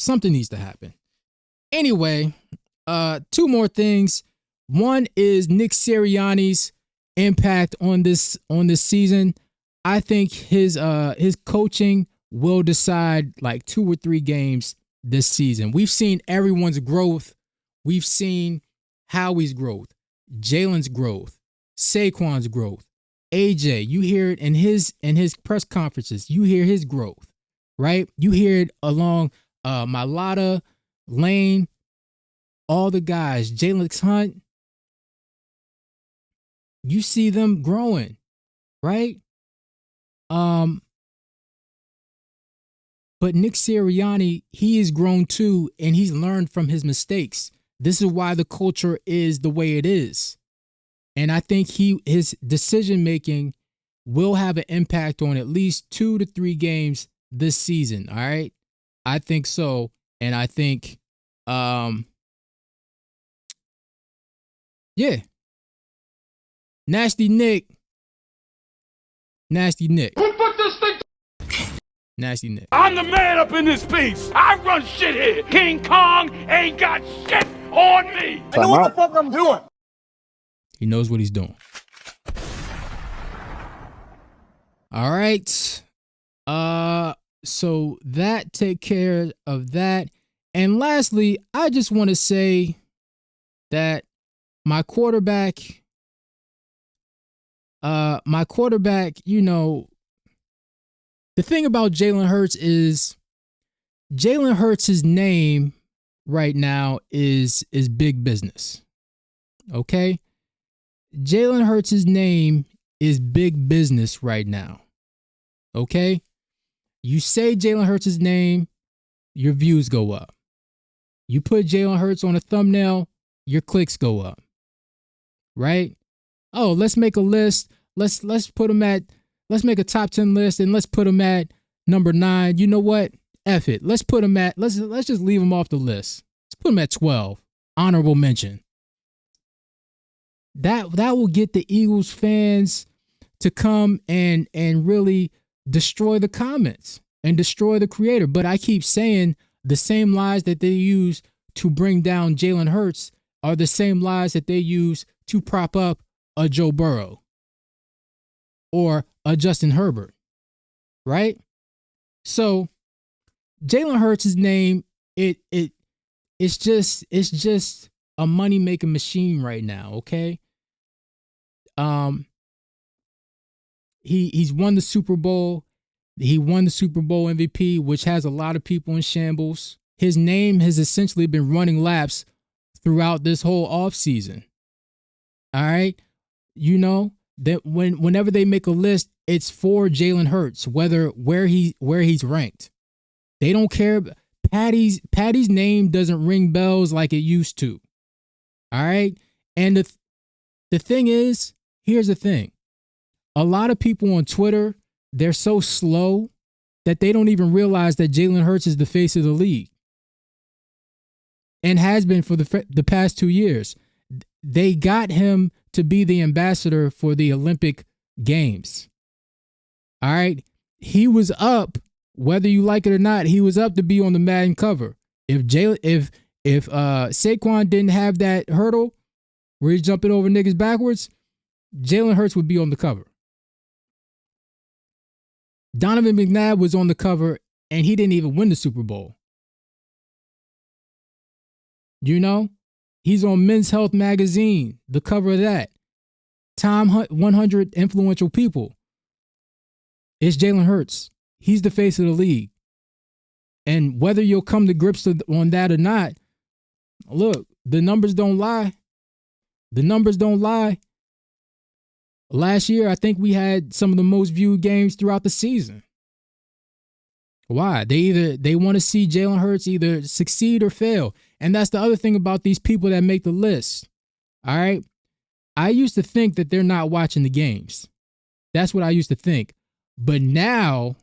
Something needs to happen. Anyway, two more things. One is Nick Sirianni's impact on this season. I think his coaching will decide like 2 or 3 games this season. We've seen everyone's growth. We've seen Howie's growth, Jalen's growth, Saquon's growth, AJ. You hear it in his press conferences. You hear his growth, right? You hear it along Mailata, Lane, all the guys, Jalen Hunt. You see them growing, right? But Nick Sirianni, he has grown too, and he's learned from his mistakes. This is why the culture is the way it is. And I think his decision making will have an impact on at least 2 to 3 games this season. All right. I think so. And I think, yeah. Nasty Nick. Who put this thing? Nasty Nick. I'm the man up in this piece. I run shit here. King Kong ain't got shit on me. I know what the fuck I'm doing. He knows what he's doing. All right. So that take care of that. And lastly, I just want to say that my quarterback, you know, the thing about Jalen Hurts is Jalen Hurts' name right now is big business. Okay? Jalen Hurts' name is big business right now. Okay? You say Jalen Hurts' name, your views go up. You put Jalen Hurts on a thumbnail, your clicks go up. Right? Oh, let's make a list. Let's put him at, let's make a top 10 list and let's put him at number 9. You know what? F it. Let's put him at, let's just leave him off the list. Let's put him at 12. Honorable mention. That will get the Eagles fans to come and really destroy the comments and destroy the creator. But I keep saying the same lies that they use to bring down Jalen Hurts are the same lies that they use to prop up a Joe Burrow or a Justin Herbert, right? So Jalen Hurts' name, it's just a money-making machine right now, okay? He's won the Super Bowl. He won the Super Bowl MVP, which has a lot of people in shambles. His name has essentially been running laps throughout this whole offseason. All right? You know, that whenever they make a list, it's for Jalen Hurts, where he's ranked. They don't care. Patty's name doesn't ring bells like it used to. All right? And the thing is, here's the thing. A lot of people on Twitter, they're so slow that they don't even realize that Jalen Hurts is the face of the league and has been for the past 2 years. They got him to be the ambassador for the Olympic Games. All right? He was up, whether you like it or not, he was up to be on the Madden cover. If Saquon didn't have that hurdle where he's jumping over niggas backwards, Jalen Hurts would be on the cover. Donovan McNabb was on the cover, and he didn't even win the Super Bowl. You know? He's on Men's Health magazine, the cover of that. Time 100 influential people. It's Jalen Hurts. He's the face of the league. And whether you'll come to grips on that or not, look, the numbers don't lie. The numbers don't lie. Last year, I think we had some of the most viewed games throughout the season. Why? They want to see Jalen Hurts either succeed or fail. And that's the other thing about these people that make the list. All right? I used to think that they're not watching the games. That's what I used to think. But now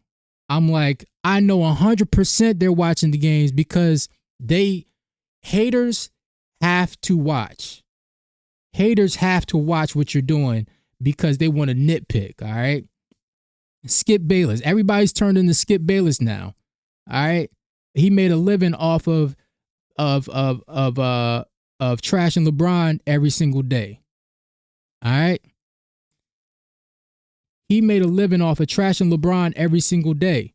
I'm like, I know 100% they're watching the games because haters have to watch. Haters have to watch what you're doing because they want to nitpick, all right? Skip Bayless. Everybody's turned into Skip Bayless now, all right? he made a living off of trashing LeBron every single day. All right. He made a living off of trashing LeBron every single day.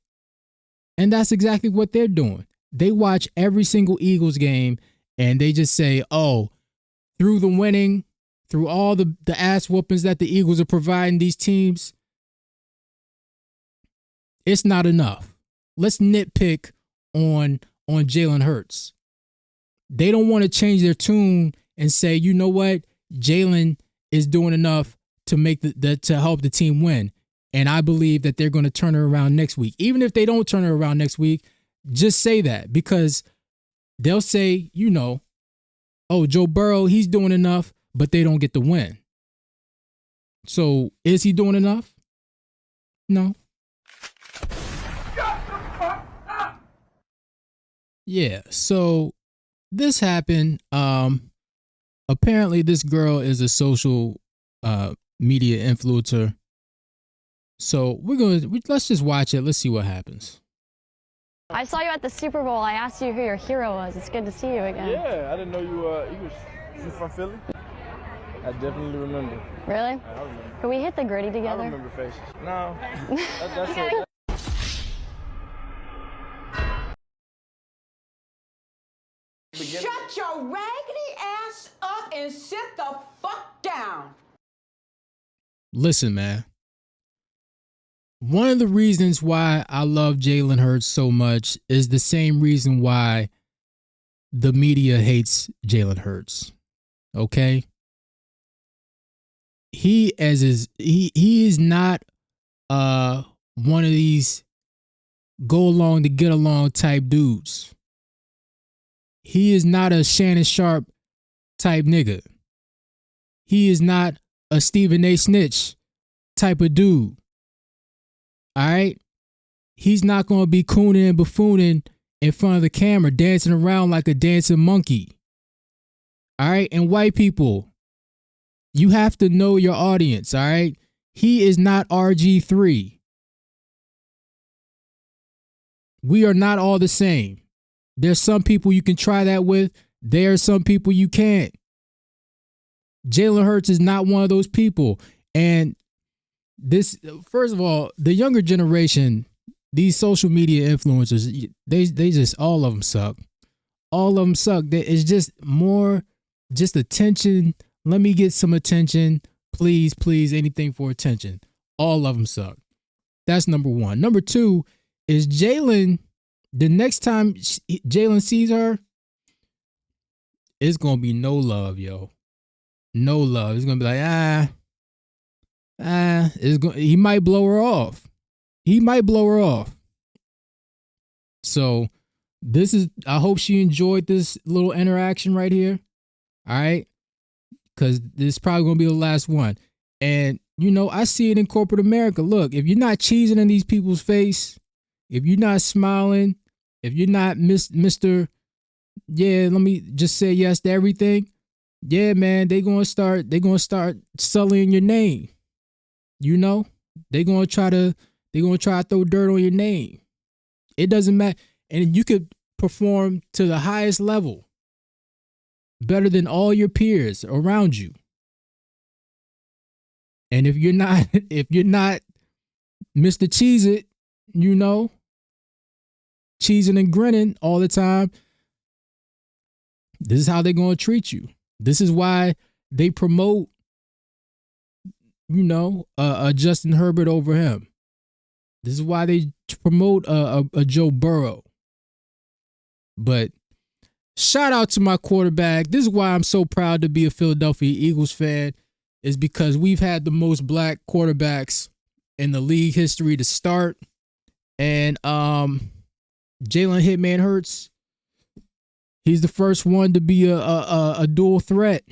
And that's exactly what they're doing. They watch every single Eagles game and they just say, oh, through the winning, through all the ass whoopings that the Eagles are providing these teams, it's not enough. Let's nitpick on Jalen Hurts. They don't want to change their tune and say, you know what, Jalen is doing enough to make to help the team win. And I believe that they're going to turn it around next week. Even if they don't turn it around next week, just say that, because they'll say, you know, oh, Joe Burrow, he's doing enough, but they don't get the win. So is he doing enough? No. Yeah, so this happened. Apparently this girl is a social media influencer. So let's just watch it. Let's see what happens. I saw you at the Super Bowl. I asked you who your hero was. It's good to see you again. Yeah, I didn't know you from Philly. I definitely remember. Really? I remember. Can we hit the gritty together? I remember faces. No, that's it. Shut your raggedy ass up and sit the fuck down. Listen, man. One of the reasons why I love Jalen Hurts so much is the same reason why the media hates Jalen Hurts. Okay? He is not one of these go along to get along type dudes. He is not a Shannon Sharp type nigga. He is not a Stephen A. Snitch type of dude. All right? He's not going to be cooning and buffooning in front of the camera, dancing around like a dancing monkey. All right? And white people, you have to know your audience, all right? He is not RG3. We are not all the same. There's some people you can try that with. There are some people you can't. Jalen Hurts is not one of those people. And this, first of all, the younger generation, these social media influencers, they just, all of them suck. All of them suck. It's just more, just attention. Let me get some attention. Please, please, anything for attention. All of them suck. That's number one. Number two is Jalen. The next time Jalen sees her, it's going to be no love, yo. No love. It's going to be like, he might blow her off. He might blow her off. So I hope she enjoyed this little interaction right here. All right. Because this is probably going to be the last one. And, you know, I see it in corporate America. Look, if you're not cheesing in these people's face, if you're not smiling, if you're not Mr. Yeah, let me just say yes to everything. Yeah, man, they're gonna start sullying your name. You know? They're gonna try to throw dirt on your name. It doesn't matter. And you could perform to the highest level, better than all your peers around you. And if you're not Mr. Cheese It, you know, cheesing and grinning all the time, this is how they're going to treat you. This is why they promote, you know, a Justin Herbert over him. This is why they promote a Joe Burrow. But shout out to my quarterback. This is why I'm so proud to be a Philadelphia Eagles fan, is because we've had the most black quarterbacks in the league history to start. And Jalen Hitman Hurts, he's the first one to be a dual threat,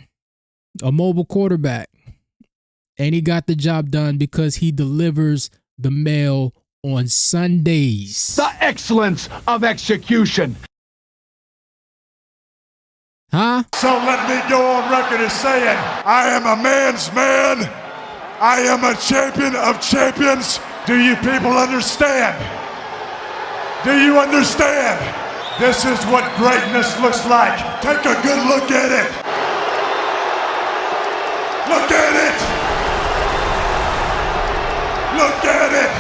a mobile quarterback. And he got the job done because he delivers the mail on Sundays. The excellence of execution. Huh? So let me go on record as saying, I am a man's man. I am a champion of champions. Do you people understand? Do you understand? This is what greatness looks like. Take a good look at it. Look at it. Look at it.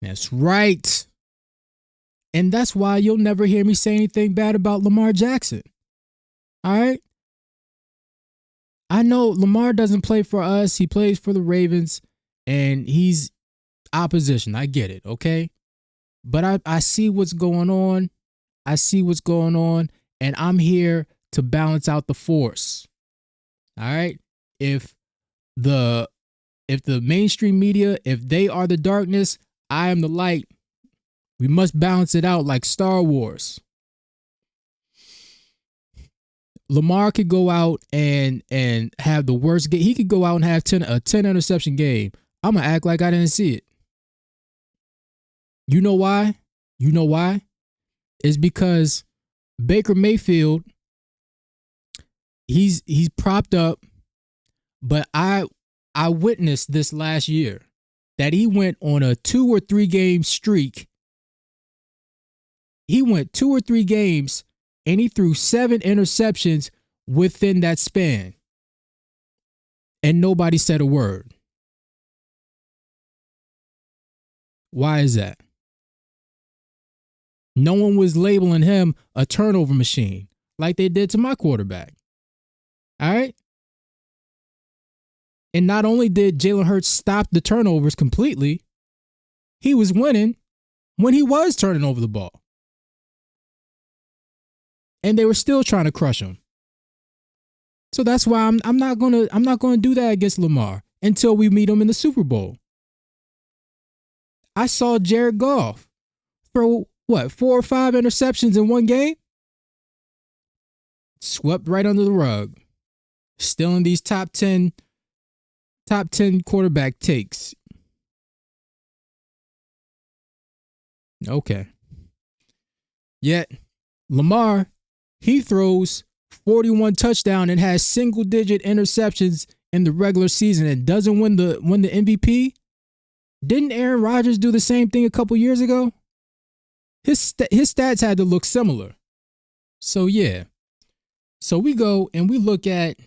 That's right. And that's why you'll never hear me say anything bad about Lamar Jackson. All right? I know Lamar doesn't play for us. He plays for the Ravens, and he's opposition. I get it, okay? But I see what's going on. I see what's going on, and I'm here to balance out the force. All right? If the mainstream media, if they are the darkness, I am the light. We must balance it out like Star Wars. Lamar could go out and have the worst game. He could go out and have a 10 interception game. I'm going to act like I didn't see it. You know why? You know why? It's because Baker Mayfield, he's propped up, but I witnessed this last year that he went on a 2 or 3 game streak. He went 2 or 3 games and he threw 7 interceptions within that span. And nobody said a word. Why is that? No one was labeling him a turnover machine like they did to my quarterback. All right? And not only did Jalen Hurts stop the turnovers completely, he was winning when he was turning over the ball. And they were still trying to crush him. So that's why I'm not gonna do that against Lamar until we meet him in the Super Bowl. I saw Jared Goff throw 4 or 5 interceptions in one game. Swept right under the rug. Still in these top 10 quarterback takes. Okay. Yet Lamar, he throws 41 touchdowns and has single-digit interceptions in the regular season and doesn't win the MVP. Didn't Aaron Rodgers do the same thing a couple years ago? His stats had to look similar. So yeah. So we go and we look at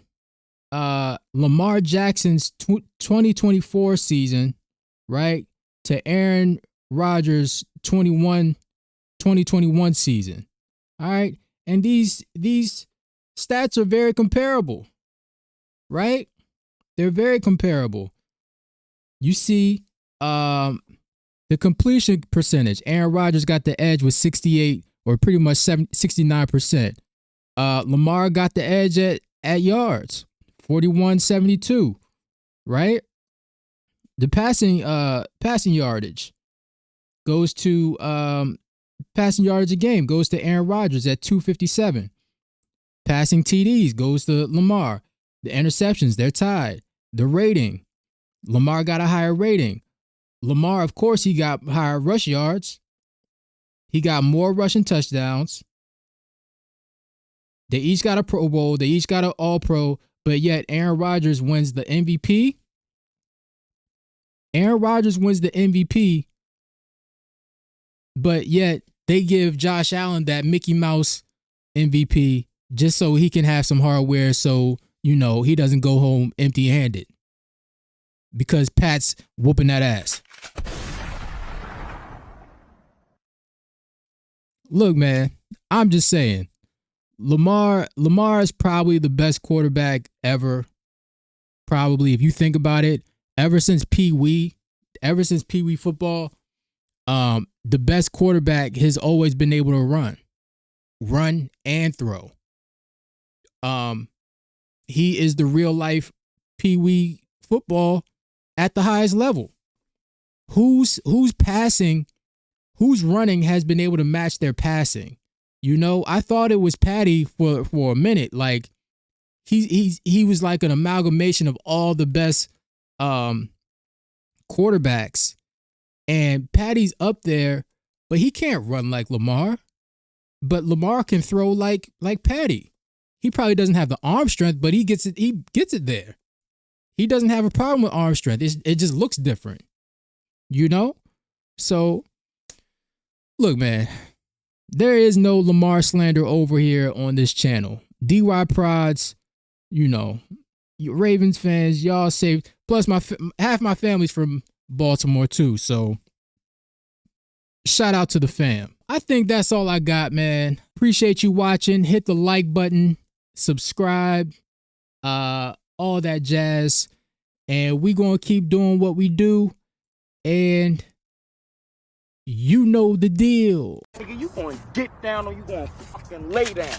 Lamar Jackson's 2024 season, right, to Aaron Rodgers' 2021 season. All right. And these stats are very comparable, right? They're very comparable. You see the completion percentage. Aaron Rodgers got the edge with 68 or pretty much 69%. Lamar got the edge at yards, 41-72, right? The passing yardage goes to passing yardage a game goes to Aaron Rodgers at 257. Passing TDs goes to Lamar. The interceptions, they're tied. The rating, Lamar got a higher rating. Lamar, of course, he got higher rush yards. He got more rushing touchdowns. They each got a Pro Bowl. They each got an All-Pro. But yet Aaron Rodgers wins the MVP. Aaron Rodgers wins the MVP. But yet they give Josh Allen that Mickey Mouse MVP just so he can have some hardware so, you know, he doesn't go home empty-handed. Because Pat's whooping that ass. Look, man, I'm just saying. Lamar is probably the best quarterback ever. Probably, if you think about it, ever since Pee Wee football, the best quarterback has always been able to run and throw. He is the real life Pee Wee football at the highest level. Who's passing, who's running has been able to match their passing. You know, I thought it was Patty for a minute. Like he was like an amalgamation of all the best quarterbacks. And Patty's up there, but he can't run like Lamar. But Lamar can throw like Patty. He probably doesn't have the arm strength, but he gets it there. He doesn't have a problem with arm strength. It just looks different. You know? So Look, man, there is no Lamar slander over here on this channel. DY Prods, you know, you Ravens fans, y'all saved. Plus, half my family's from Baltimore too, so shout out to the fam. I think that's all I got, man. Appreciate you watching. Hit the like button, subscribe, all that jazz. And we gonna keep doing what we do. And you know the deal. Nigga, you gonna get down or you gonna fucking lay down?